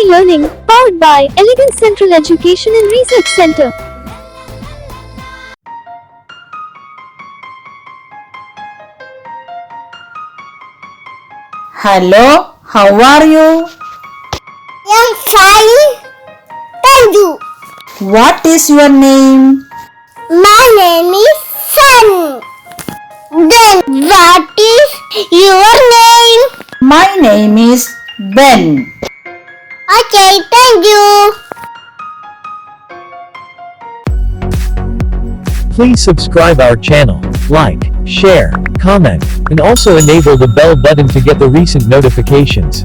Learning, powered by Elegant Central Education and Research Center. Hello, how are you? I'm fine. Thank you. What is your name? My name is Sun. Then what is your name? My name is Ben. Okay, thank you. Please subscribe our channel, like, share, comment, and also enable the bell button to get the recent notifications.